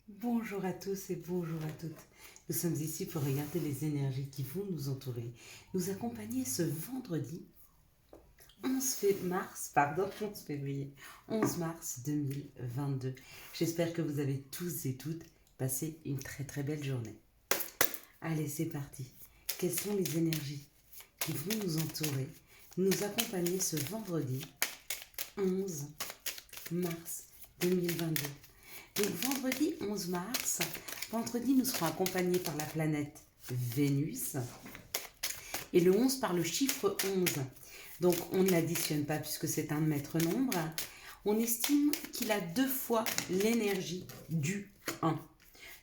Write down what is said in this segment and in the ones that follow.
Bonjour à tous et bonjour à toutes. Nous sommes ici pour regarder les énergies qui vont nous entourer, nous accompagner ce vendredi 11 février, 11 mars 2022. J'espère que vous avez tous et toutes passé une très très belle journée. Allez, c'est parti. Quelles sont les énergies qui vont nous entourer, nous accompagner ce vendredi 11 mars 2022? Donc vendredi 11 mars, nous serons accompagnés par la planète Vénus et le 11 par le chiffre 11. Donc on ne l'additionne pas puisque c'est un maître nombre. On estime qu'il a 2 fois l'énergie du 1.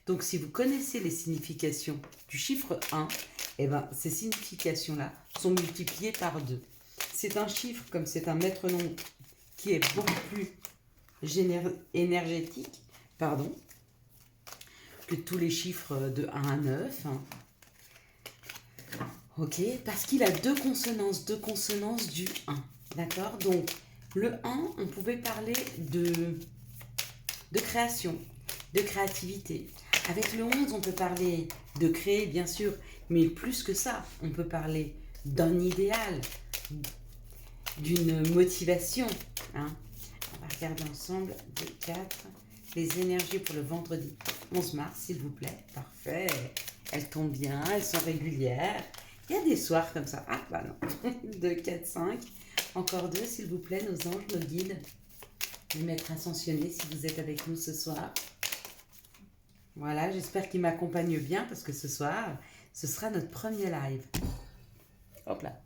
Donc si vous connaissez les significations du chiffre 1, ces significations-là sont multipliées par 2. C'est un chiffre, comme c'est un maître nombre qui est beaucoup plus énergétique, que tous les chiffres de 1 à 9. Ok, parce qu'il a deux consonances du 1. D'accord. Donc, le 1, on pouvait parler de création, de créativité. Avec le 11, on peut parler de créer, bien sûr, mais plus que ça, on peut parler d'un idéal, d'une motivation. On va regarder ensemble 2, 4, les énergies pour le vendredi 11 mars, s'il vous plaît. Parfait. Elles tombent bien, elles sont régulières. Il y a des soirs comme ça. Ah, bah non. 2, 4, 5. Encore 2, s'il vous plaît, nos anges, nos guides. Les maîtres ascensionnés, si vous êtes avec nous ce soir. Voilà, j'espère qu'ils m'accompagnent bien parce que ce soir, ce sera notre premier live. Hop là.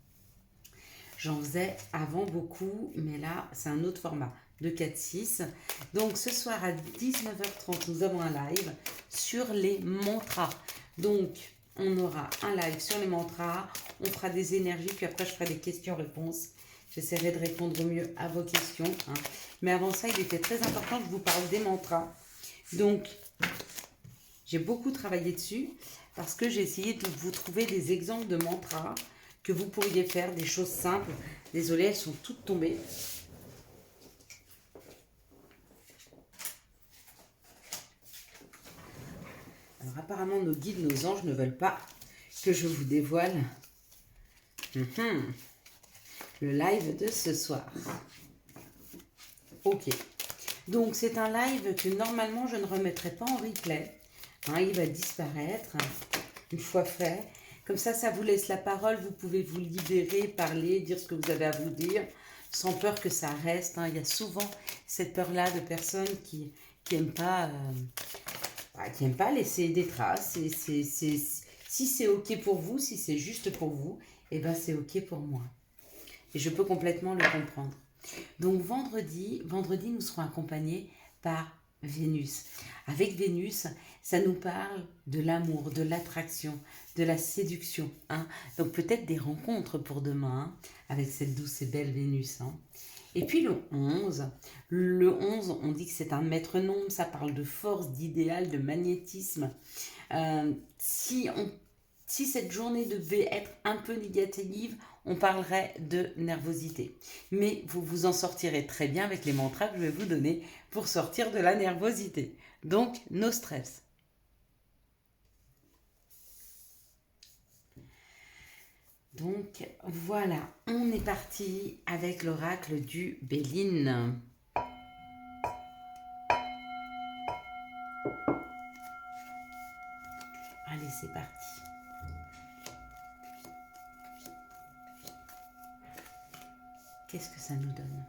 J'en faisais avant beaucoup, mais là, c'est un autre format. 2, 4, 6. Donc, ce soir à 19h30, nous avons un live sur les mantras. Donc, on aura un live sur les mantras. On fera des énergies, puis après, je ferai des questions-réponses. J'essaierai de répondre au mieux à vos questions. Mais avant ça, il était très important que je vous parle des mantras. Donc, j'ai beaucoup travaillé dessus parce que j'ai essayé de vous trouver des exemples de mantras que vous pourriez faire, des choses simples. Désolée, elles sont toutes tombées. Alors apparemment, nos guides, nos anges ne veulent pas que je vous dévoile le live de ce soir. Ok. Donc c'est un live que normalement je ne remettrai pas en replay. Il va disparaître une fois fait. Comme ça vous laisse la parole. Vous pouvez vous libérer, parler, dire ce que vous avez à vous dire, sans peur que ça reste. Il y a souvent cette peur-là de personnes qui n'aiment pas, laisser des traces. Si c'est ok pour vous, si c'est juste pour vous, c'est ok pour moi. Et je peux complètement le comprendre. Donc vendredi, nous serons accompagnés par Vénus. Avec Vénus, ça nous parle de l'amour, de l'attraction, de la séduction. Donc peut-être des rencontres pour demain avec cette douce et belle Vénus. Et puis le 11, on dit que c'est un maître nombre, ça parle de force, d'idéal, de magnétisme. Si cette journée devait être un peu négative, on parlerait de nervosité. Mais vous vous en sortirez très bien avec les mantras que je vais vous donner pour sortir de la nervosité. Donc, no stress. Donc, voilà, on est parti avec l'oracle du Béline. Allez, c'est parti. Qu'est-ce que ça nous donne?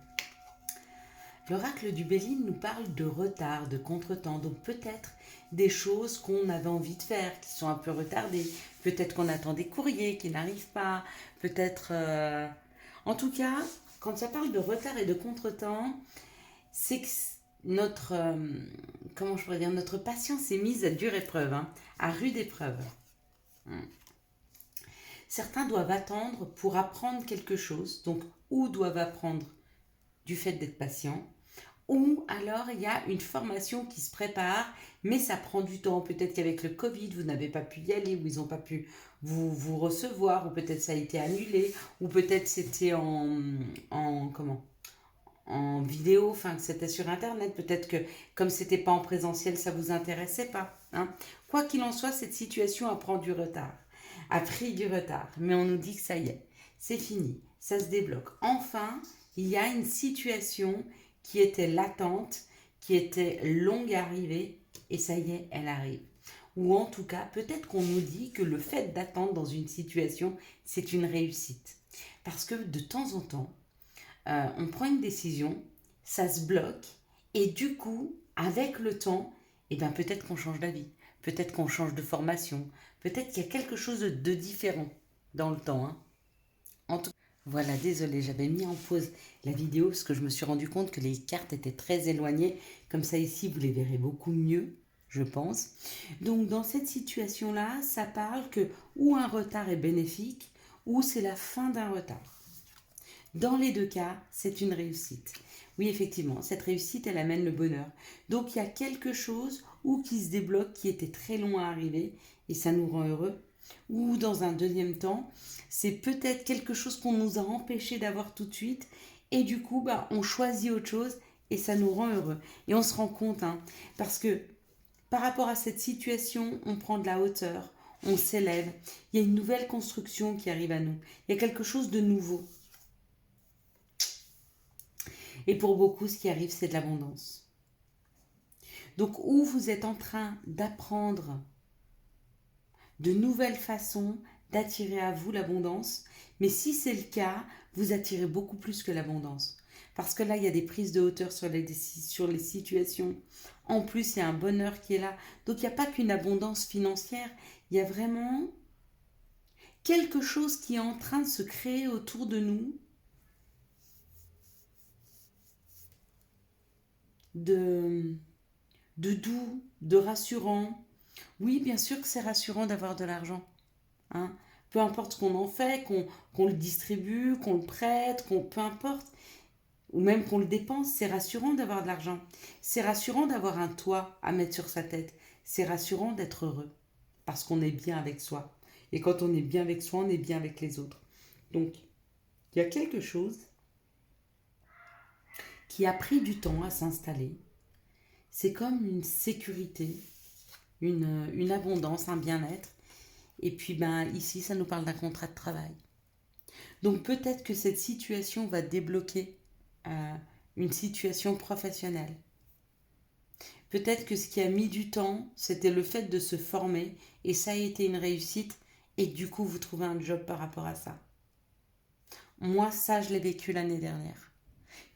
L'oracle du Béline nous parle de retard, de contretemps, donc peut-être des choses qu'on avait envie de faire, qui sont un peu retardées, peut-être qu'on attend des courriers qui n'arrivent pas, peut-être... En tout cas, quand ça parle de retard et de contretemps, c'est que notre, comment je pourrais dire, notre patience est mise à dure épreuve, à rude épreuve. Certains doivent attendre pour apprendre quelque chose, donc ou doivent apprendre du fait d'être patient, ou alors il y a une formation qui se prépare, mais ça prend du temps. Peut-être qu'avec le Covid, vous n'avez pas pu y aller, ou ils n'ont pas pu vous recevoir, ou peut-être ça a été annulé, ou peut-être c'était en en vidéo, enfin que c'était sur Internet. Peut-être que comme c'était pas en présentiel, ça vous intéressait pas. Hein. Quoi qu'il en soit, cette situation a pris du retard. Mais on nous dit que ça y est, c'est fini, ça se débloque. Enfin, il y a une situation qui était latente, qui était longue à arriver, et ça y est, elle arrive. Ou en tout cas, peut-être qu'on nous dit que le fait d'attendre dans une situation, c'est une réussite. Parce que de temps en temps, on prend une décision, ça se bloque, et du coup, avec le temps, eh ben, peut-être qu'on change d'avis, peut-être qu'on change de formation, peut-être qu'il y a quelque chose de différent dans le temps. Hein. En tout voilà, désolé, j'avais mis en pause la vidéo parce que je me suis rendu compte que les cartes étaient très éloignées. Comme ça, ici, vous les verrez beaucoup mieux, je pense. Donc, dans cette situation-là, ça parle que ou un retard est bénéfique, ou c'est la fin d'un retard. Dans les deux cas, c'est une réussite. Oui, effectivement, cette réussite, elle amène le bonheur. Donc, il y a quelque chose ou qui se débloque, qui était très long à arriver, et ça nous rend heureux. Ou dans un deuxième temps, c'est peut-être quelque chose qu'on nous a empêché d'avoir tout de suite, et du coup, bah, on choisit autre chose, et ça nous rend heureux. Et on se rend compte, hein, parce que par rapport à cette situation, on prend de la hauteur, on s'élève, il y a une nouvelle construction qui arrive à nous, il y a quelque chose de nouveau. Et pour beaucoup, ce qui arrive, c'est de l'abondance. Donc, où vous êtes en train d'apprendre de nouvelles façons d'attirer à vous l'abondance, mais si c'est le cas, vous attirez beaucoup plus que l'abondance. Parce que là, il y a des prises de hauteur sur les situations. En plus, il y a un bonheur qui est là. Donc, il n'y a pas qu'une abondance financière, il y a vraiment quelque chose qui est en train de se créer autour de nous, de doux, de rassurant. Oui, bien sûr que c'est rassurant d'avoir de l'argent. Hein. Peu importe ce qu'on en fait, qu'on le distribue, qu'on le prête, peu importe, ou même qu'on le dépense, c'est rassurant d'avoir de l'argent. C'est rassurant d'avoir un toit à mettre sur sa tête. C'est rassurant d'être heureux, parce qu'on est bien avec soi. Et quand on est bien avec soi, on est bien avec les autres. Donc, il y a quelque chose qui a pris du temps à s'installer. C'est comme une sécurité, une abondance, un bien-être. Et puis ben, ici, ça nous parle d'un contrat de travail. Donc peut-être que cette situation va débloquer une situation professionnelle. Peut-être que ce qui a mis du temps, c'était le fait de se former et ça a été une réussite et du coup, vous trouvez un job par rapport à ça. Moi, ça, je l'ai vécu l'année dernière.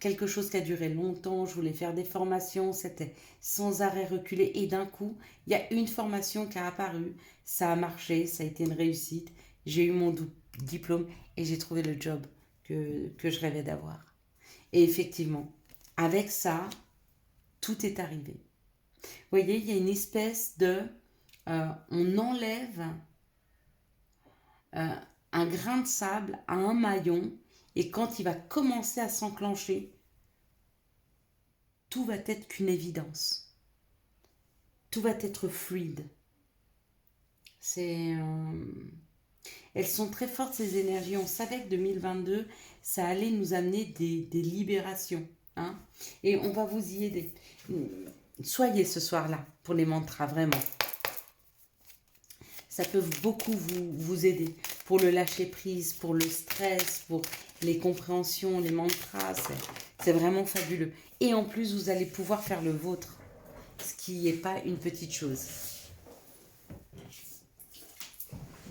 Quelque chose qui a duré longtemps, je voulais faire des formations, c'était sans arrêt reculé et d'un coup, il y a une formation qui a apparu, ça a marché, ça a été une réussite, j'ai eu mon diplôme et j'ai trouvé le job que je rêvais d'avoir. Et effectivement, avec ça, tout est arrivé. Vous voyez, il y a une espèce de... on enlève un grain de sable à un maillon et quand il va commencer à s'enclencher, tout va être qu'une évidence. Tout va être fluide. Elles sont très fortes ces énergies. On savait que 2022, ça allait nous amener des libérations. Hein, et on va vous y aider. Soyez ce soir-là pour les mantras, vraiment. Ça peut beaucoup vous aider pour le lâcher-prise, pour le stress, pour les compréhensions, les mantras. C'est vraiment fabuleux. Et en plus, vous allez pouvoir faire le vôtre, ce qui n'est pas une petite chose.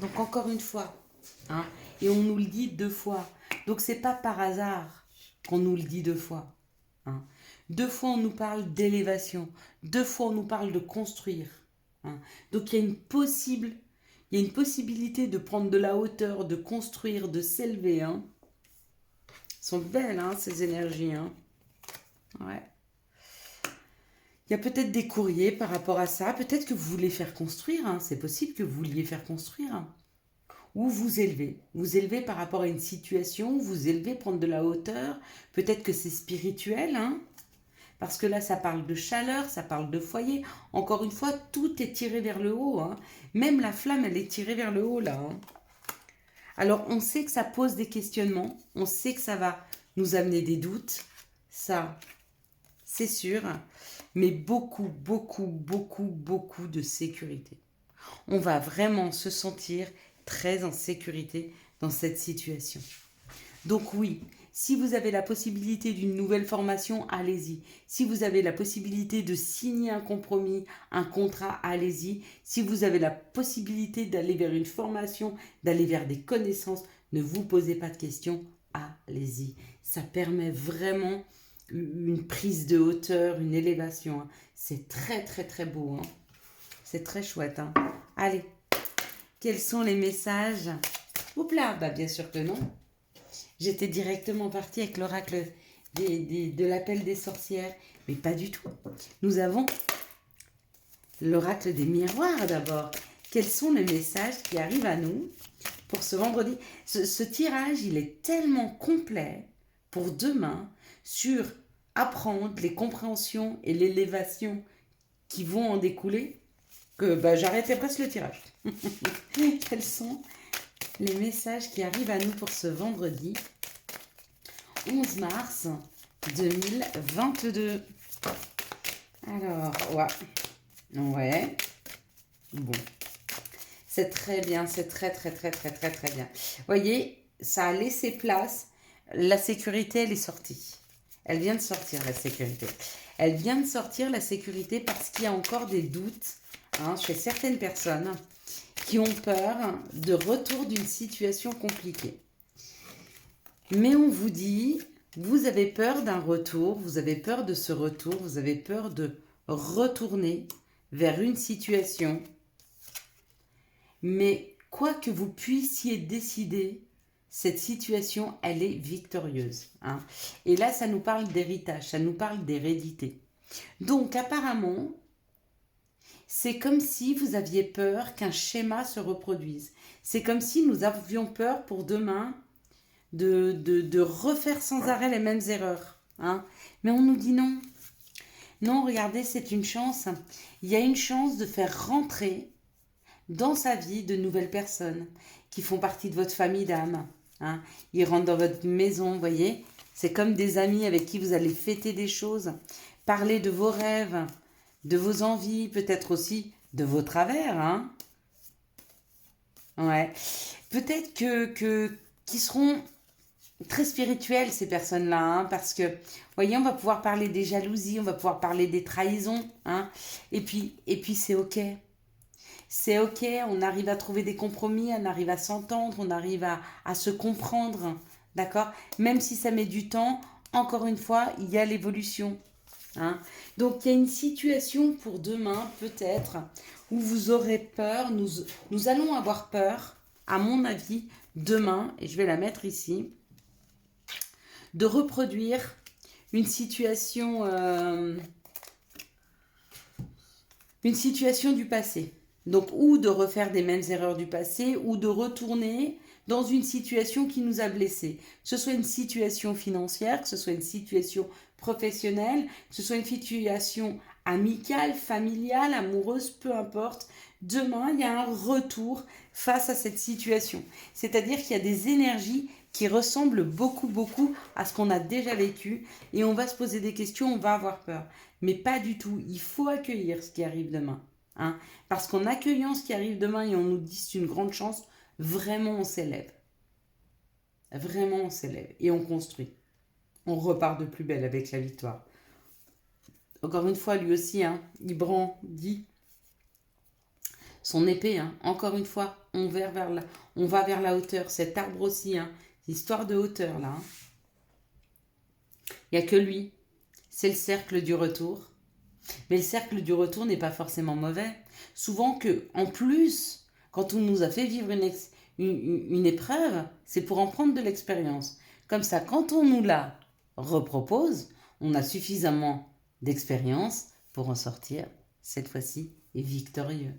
Donc encore une fois, hein, et on nous le dit 2 fois. Donc c'est pas par hasard qu'on nous le dit 2 fois. Hein. 2 fois on nous parle d'élévation, 2 fois on nous parle de construire. Hein. Donc il y a une possibilité de prendre de la hauteur, de construire, de s'élever. Hein. Elles sont belles, hein, ces énergies. Hein. Ouais. Il y a peut-être des courriers par rapport à ça. Peut-être que vous voulez faire construire. Hein. C'est possible que vous vouliez faire construire. Hein. Ou vous élevez. Vous élevez par rapport à une situation. Vous élevez, prendre de la hauteur. Peut-être que c'est spirituel. Hein. Parce que là, ça parle de chaleur, ça parle de foyer. Encore une fois, tout est tiré vers le haut. Hein. Même la flamme, elle est tirée vers le haut, là. Hein. Alors, on sait que ça pose des questionnements. On sait que ça va nous amener des doutes. ça, c'est sûr, mais beaucoup, beaucoup, beaucoup, beaucoup de sécurité. On va vraiment se sentir très en sécurité dans cette situation. Donc oui, si vous avez la possibilité d'une nouvelle formation, allez-y. Si vous avez la possibilité de signer un compromis, un contrat, allez-y. Si vous avez la possibilité d'aller vers une formation, d'aller vers des connaissances, ne vous posez pas de questions, allez-y. Ça permet vraiment une prise de hauteur, une élévation. Hein. C'est très très très beau. Hein. C'est très chouette. Hein. Allez, quels sont les messages? Oups là, bah bien sûr que non. J'étais directement partie avec l'oracle de l'appel des sorcières. Mais pas du tout. Nous avons l'oracle des miroirs d'abord. Quels sont les messages qui arrivent à nous pour ce vendredi? Ce tirage, il est tellement complet pour demain sur apprendre les compréhensions et l'élévation qui vont en découler que j'arrêtais presque le tirage. Quels sont les messages qui arrivent à nous pour ce vendredi 11 mars 2022. Alors, ouais. Bon. C'est très bien, c'est très, très, très, très, très, très bien. Vous voyez, ça a laissé place. La sécurité, elle est sortie. Elle vient de sortir, la sécurité. Elle vient de sortir, la sécurité, parce qu'il y a encore des doutes chez certaines personnes qui ont peur de retour d'une situation compliquée. Mais on vous dit, vous avez peur d'un retour, vous avez peur de ce retour, vous avez peur de retourner vers une situation. Mais quoi que vous puissiez décider, cette situation, elle est victorieuse. Hein. Et là, ça nous parle d'héritage, ça nous parle d'hérédité. Donc, apparemment, c'est comme si vous aviez peur qu'un schéma se reproduise. C'est comme si nous avions peur pour demain de refaire sans arrêt les mêmes erreurs. Hein. Mais on nous dit non. Non, regardez, c'est une chance. Il y a une chance de faire rentrer dans sa vie de nouvelles personnes qui font partie de votre famille d'âme. Hein. Ils rentrent dans votre maison, vous voyez. C'est comme des amis avec qui vous allez fêter des choses, parler de vos rêves, de vos envies, peut-être aussi de vos travers. Hein. Ouais. Peut-être qu'ils seront très spirituelles, ces personnes-là, hein, parce que, vous voyez, on va pouvoir parler des jalousies, on va pouvoir parler des trahisons, hein, et puis c'est ok. C'est ok, on arrive à trouver des compromis, on arrive à s'entendre, on arrive à se comprendre, d'accord? Même si ça met du temps, encore une fois, il y a l'évolution. Hein. Donc, il y a une situation pour demain, peut-être, où vous aurez peur, nous allons avoir peur, à mon avis, demain, et je vais la mettre ici, de reproduire une situation du passé. Donc, ou de refaire des mêmes erreurs du passé, ou de retourner dans une situation qui nous a blessés. Que ce soit une situation financière, que ce soit une situation professionnelle, que ce soit une situation amicale, familiale, amoureuse, peu importe. Demain, il y a un retour face à cette situation. C'est-à-dire qu'il y a des énergies qui ressemblent beaucoup, beaucoup à ce qu'on a déjà vécu et on va se poser des questions, on va avoir peur. Mais pas du tout. Il faut accueillir ce qui arrive demain. Hein, parce qu'en accueillant ce qui arrive demain et on nous dit c'est une grande chance, vraiment on s'élève. Vraiment on s'élève et on construit. On repart de plus belle avec la victoire. Encore une fois, lui aussi, hein, il brandit son épée. Hein. Encore une fois, on va vers la hauteur. Cet arbre aussi, hein, histoire de hauteur là. Hein. Il n'y a que lui. C'est le cercle du retour. Mais le cercle du retour n'est pas forcément mauvais. Souvent que, en plus, quand on nous a fait vivre une épreuve, c'est pour en prendre de l'expérience. Comme ça, quand on nous la repropose, on a suffisamment d'expérience pour en sortir, cette fois-ci, victorieux.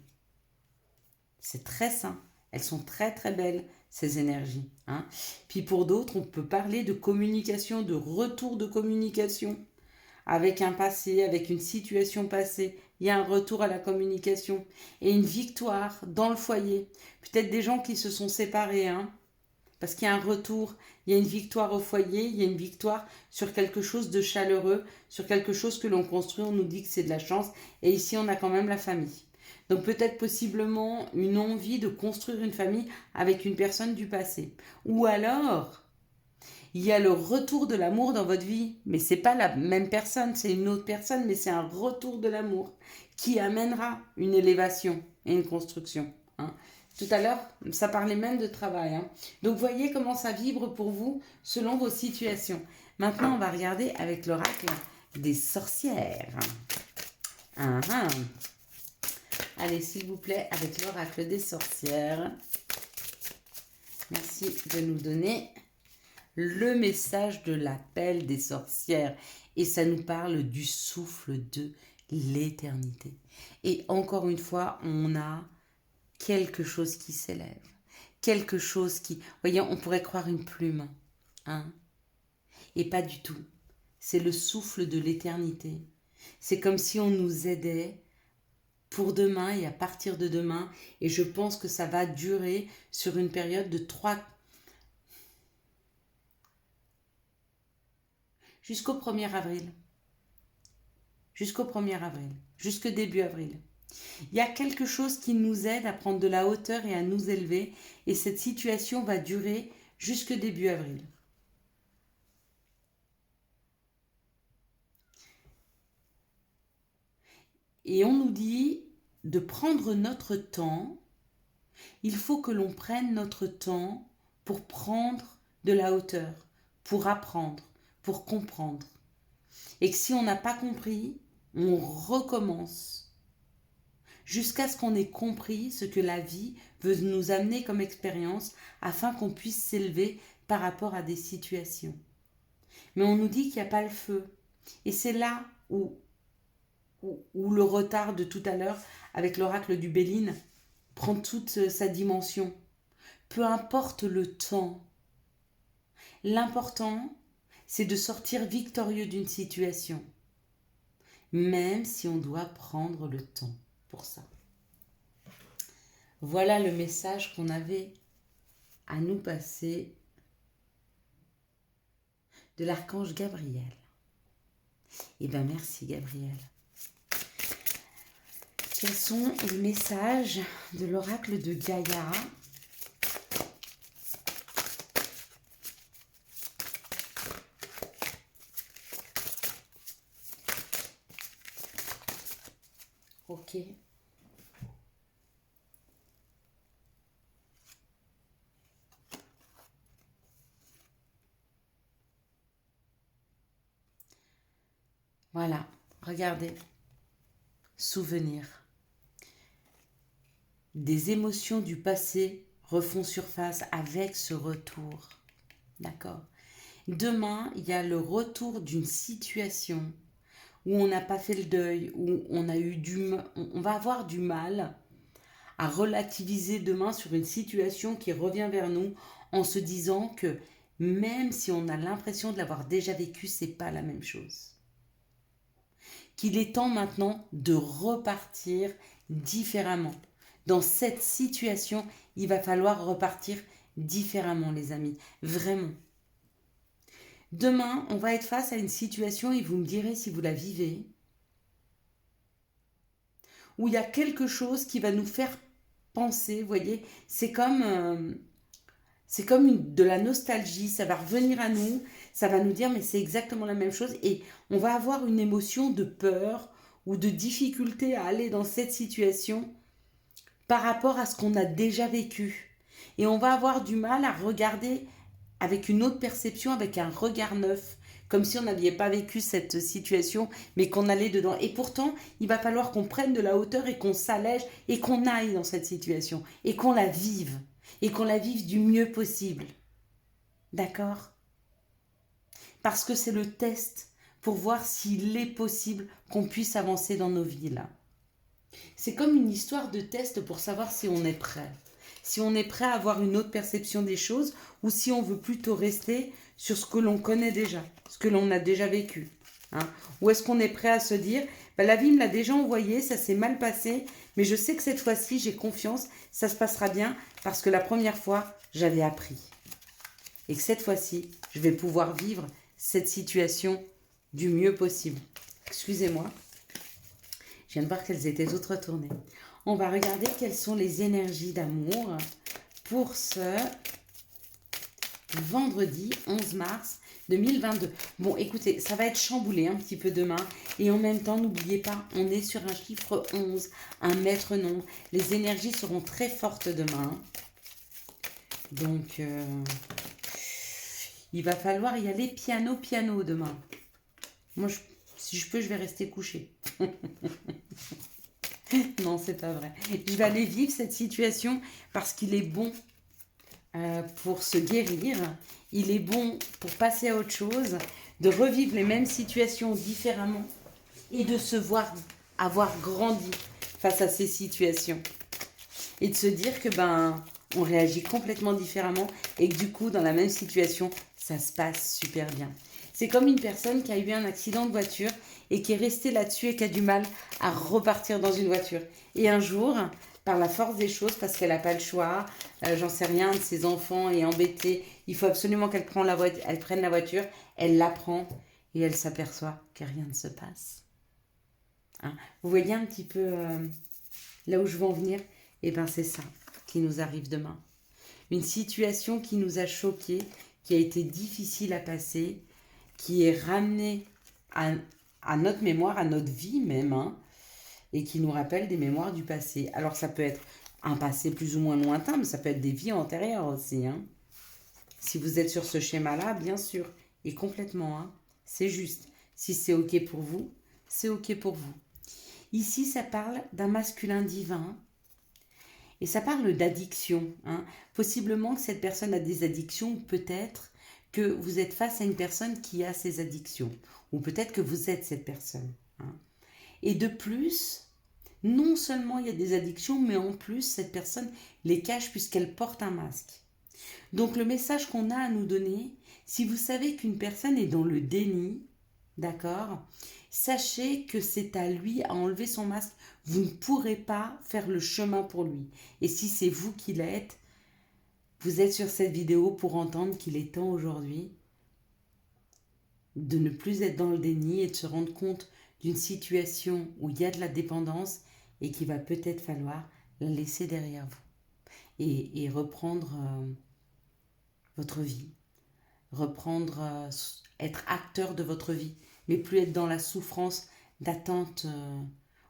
C'est très sain. Elles sont très très belles, ces énergies. Hein. Puis pour d'autres, on peut parler de communication, de retour de communication. Avec un passé, avec une situation passée, il y a un retour à la communication et une victoire dans le foyer. Peut-être des gens qui se sont séparés, hein, parce qu'il y a un retour, il y a une victoire au foyer, il y a une victoire sur quelque chose de chaleureux, sur quelque chose que l'on construit, on nous dit que c'est de la chance, et ici on a quand même la famille. Donc peut-être possiblement une envie de construire une famille avec une personne du passé. Ou alors, il y a le retour de l'amour dans votre vie, mais c'est pas la même personne, c'est une autre personne, mais c'est un retour de l'amour qui amènera une élévation et une construction. Hein. Tout à l'heure, ça parlait même de travail. Hein. Donc voyez comment ça vibre pour vous selon vos situations. Maintenant, on va regarder avec l'oracle des sorcières. Ah, ah. Allez, s'il vous plaît, avec l'oracle des sorcières. Merci de nous donner le message de l'appel des sorcières. Et ça nous parle du souffle de l'éternité. Et encore une fois, on a quelque chose qui s'élève. Quelque chose qui... Voyez, on pourrait croire une plume. Hein? Et pas du tout. C'est le souffle de l'éternité. C'est comme si on nous aidait pour demain et à partir de demain. Et je pense que ça va durer sur une période de 3... jusqu'au 1er avril. Jusqu'au 1er avril. Jusque début avril. Il y a quelque chose qui nous aide à prendre de la hauteur et à nous élever. Et cette situation va durer jusque début avril. Et on nous dit de prendre notre temps. Il faut que l'on prenne notre temps pour prendre de la hauteur, pour apprendre, pour comprendre. Et que si on n'a pas compris, on recommence. Jusqu'à ce qu'on ait compris ce que la vie veut nous amener comme expérience afin qu'on puisse s'élever par rapport à des situations. Mais on nous dit qu'il n'y a pas le feu. Et c'est là où le retard de tout à l'heure avec l'oracle du Béline prend toute sa dimension. Peu importe le temps, l'important, c'est de sortir victorieux d'une situation, même si on doit prendre le temps pour ça. Voilà le message qu'on avait à nous passer de l'archange Gabriel. Eh bien, merci Gabriel. Quels sont les messages de l'oracle de Gaïa ? Ok. Voilà, regardez. Souvenir. Des émotions du passé refont surface avec ce retour. D'accord ? Demain, il y a le retour d'une situation où on n'a pas fait le deuil, où on va avoir du mal à relativiser demain sur une situation qui revient vers nous en se disant que même si on a l'impression de l'avoir déjà vécu, c'est pas la même chose. Qu'il est temps maintenant de repartir différemment. Dans cette situation, il va falloir repartir différemment, les amis. Vraiment. Demain, on va être face à une situation, et vous me direz si vous la vivez, où il y a quelque chose qui va nous faire penser, vous voyez, c'est comme de la nostalgie, ça va revenir à nous, ça va nous dire mais c'est exactement la même chose et on va avoir une émotion de peur ou de difficulté à aller dans cette situation par rapport à ce qu'on a déjà vécu. Et on va avoir du mal à regarder avec une autre perception, avec un regard neuf, comme si on n'avait pas vécu cette situation, mais qu'on allait dedans. Et pourtant, il va falloir qu'on prenne de la hauteur et qu'on s'allège et qu'on aille dans cette situation et qu'on la vive. Et qu'on la vive du mieux possible. D'accord ? Parce que c'est le test pour voir s'il est possible qu'on puisse avancer dans nos vies là. C'est comme une histoire de test pour savoir si on est prêt. Si on est prêt à avoir une autre perception des choses ou si on veut plutôt rester sur ce que l'on connaît déjà, ce que l'on a déjà vécu. Hein ? Ou est-ce qu'on est prêt à se dire la vie me l'a déjà envoyé, ça s'est mal passé, mais je sais que cette fois-ci, j'ai confiance, ça se passera bien parce que la première fois, j'avais appris. et que cette fois-ci, je vais pouvoir vivre cette situation du mieux possible. Excusez-moi, je viens de voir qu'elles étaient toutes retournées. On va regarder quelles sont les énergies d'amour pour ce vendredi 11 mars 2022. Bon, écoutez, ça va être chamboulé un petit peu demain. Et en même temps, n'oubliez pas, on est sur un chiffre 11, un maître nombre. Les énergies seront très fortes demain. Donc, il va falloir y aller piano demain. Moi, si je peux, je vais rester couchée. Non, c'est pas vrai. Je vais aller vivre cette situation parce qu'il est bon pour se guérir. Il est bon pour passer à autre chose, de revivre les mêmes situations différemment et de se voir avoir grandi face à ces situations. Et de se dire que on réagit complètement différemment et que du coup, dans la même situation, ça se passe super bien. C'est comme une personne qui a eu un accident de voiture et qui est restée là-dessus et qui a du mal à repartir dans une voiture. Et un jour, par la force des choses, parce qu'elle n'a pas le choix, j'en sais rien, de ses enfants est embêtée, il faut absolument qu'elle prenne la voiture, elle la prend et elle s'aperçoit que rien ne se passe. Hein? Vous voyez un petit peu là où je veux en venir? Eh bien, c'est ça qui nous arrive demain. Une situation qui nous a choqués, qui a été difficile à passer, qui est ramenée à notre mémoire, à notre vie même, hein, et qui nous rappelle des mémoires du passé. Alors ça peut être un passé plus ou moins lointain, mais ça peut être des vies antérieures aussi. Hein. Si vous êtes sur ce schéma-là, bien sûr, et complètement, hein, c'est juste. Si c'est OK pour vous, c'est OK pour vous. Ici, ça parle d'un masculin divin, et ça parle d'addiction. Hein. Possiblement que cette personne a des addictions, ou peut-être que vous êtes face à une personne qui a ces addictions. Ou peut-être que vous êtes cette personne. Hein. Et de plus, non seulement il y a des addictions, mais en plus, cette personne les cache puisqu'elle porte un masque. Donc le message qu'on a à nous donner, si vous savez qu'une personne est dans le déni, d'accord, sachez que c'est à lui à enlever son masque. Vous ne pourrez pas faire le chemin pour lui. Et si c'est vous qui l'êtes, vous êtes sur cette vidéo pour entendre qu'il est temps aujourd'hui de ne plus être dans le déni et de se rendre compte d'une situation où il y a de la dépendance et qu'il va peut-être falloir la laisser derrière vous et reprendre votre vie, reprendre, être acteur de votre vie, mais plus être dans la souffrance d'attente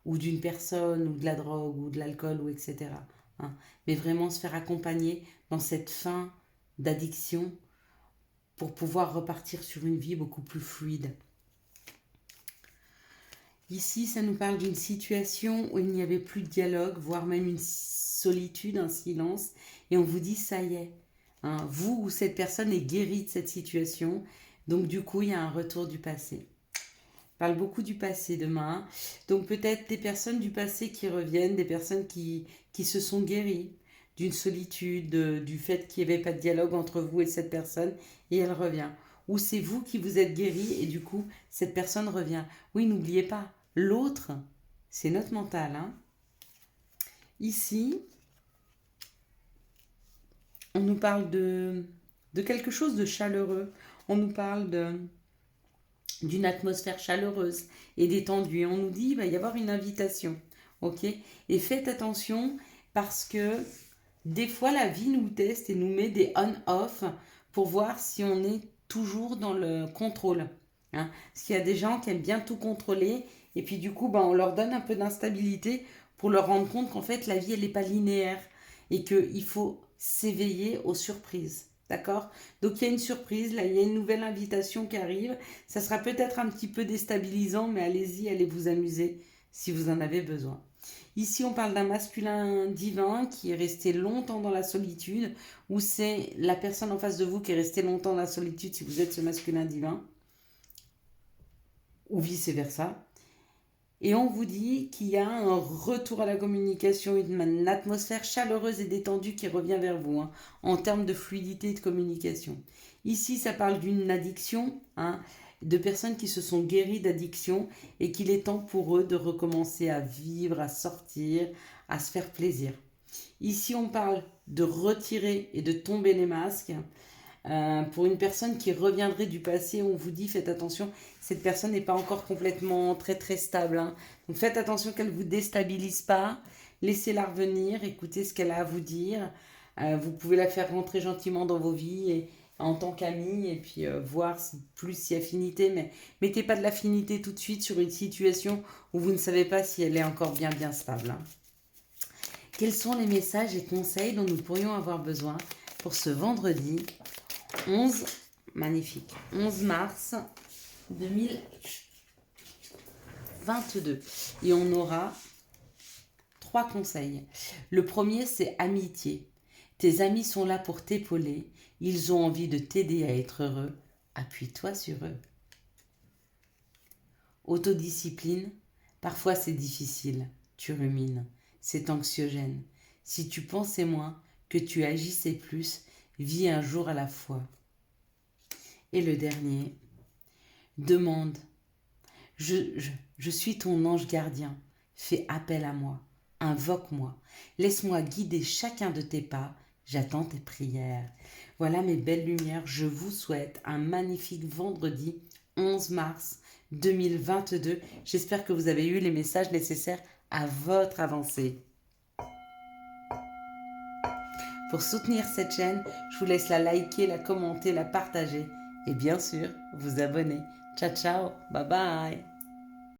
ou d'une personne ou de la drogue ou de l'alcool ou etc. Hein. Mais vraiment se faire accompagner dans cette fin d'addiction pour pouvoir repartir sur une vie beaucoup plus fluide. Ici, ça nous parle d'une situation où il n'y avait plus de dialogue, voire même une solitude, un silence, et on vous dit ça y est, hein, vous ou cette personne est guérie de cette situation, donc du coup il y a un retour du passé. On parle beaucoup du passé demain, donc peut-être des personnes du passé qui reviennent, des personnes qui se sont guéries d'une solitude, du fait qu'il n'y avait pas de dialogue entre vous et cette personne, et elle revient. Ou c'est vous qui vous êtes guéri et du coup, cette personne revient. Oui, n'oubliez pas, l'autre, c'est notre mental. Hein. Ici, on nous parle de quelque chose de chaleureux. On nous parle d'une atmosphère chaleureuse et détendue. Et on nous dit, il va y avoir une invitation. Ok ? Et faites attention parce que des fois, la vie nous teste et nous met des on-off pour voir si on est toujours dans le contrôle. Hein. Parce qu'il y a des gens qui aiment bien tout contrôler et puis du coup, on leur donne un peu d'instabilité pour leur rendre compte qu'en fait, la vie, elle n'est pas linéaire et qu'il faut s'éveiller aux surprises. D'accord ? Donc, il y a une surprise, là, il y a une nouvelle invitation qui arrive. Ça sera peut-être un petit peu déstabilisant, mais allez-y, allez vous amuser si vous en avez besoin. Ici, on parle d'un masculin divin qui est resté longtemps dans la solitude, ou c'est la personne en face de vous qui est restée longtemps dans la solitude si vous êtes ce masculin divin, ou vice-versa. Et on vous dit qu'il y a un retour à la communication, une atmosphère chaleureuse et détendue qui revient vers vous, hein, en termes de fluidité et de communication. Ici, ça parle d'une addiction, hein, de personnes qui se sont guéries d'addiction et qu'il est temps pour eux de recommencer à vivre, à sortir, à se faire plaisir. Ici, on parle de retirer et de tomber les masques Pour une personne qui reviendrait du passé, on vous dit faites attention, cette personne n'est pas encore complètement très très stable, hein. Donc faites attention qu'elle ne vous déstabilise pas, laissez-la revenir, écoutez ce qu'elle a à vous dire. Vous pouvez la faire rentrer gentiment dans vos vies et, en tant qu'amie et puis voir si plus si affinité, mais mettez pas de l'affinité tout de suite sur une situation où vous ne savez pas si elle est encore bien stable, hein. Quels sont les messages et conseils dont nous pourrions avoir besoin pour ce vendredi 11, magnifique, 11 mars 2022. Et on aura 3 conseils. Le premier, c'est amitié. Tes amis sont là pour t'épauler. Ils ont envie de t'aider à être heureux. Appuie-toi sur eux. Autodiscipline. Parfois c'est difficile. Tu rumines. C'est anxiogène. Si tu pensais moins, que tu agissais plus, vis un jour à la fois. Et le dernier. Demande. Je suis ton ange gardien. Fais appel à moi. Invoque-moi. Laisse-moi guider chacun de tes pas. J'attends tes prières. Voilà mes belles lumières. Je vous souhaite un magnifique vendredi 11 mars 2022. J'espère que vous avez eu les messages nécessaires à votre avancée. Pour soutenir cette chaîne, je vous laisse la liker, la commenter, la partager et bien sûr vous abonner. Ciao ciao, bye bye.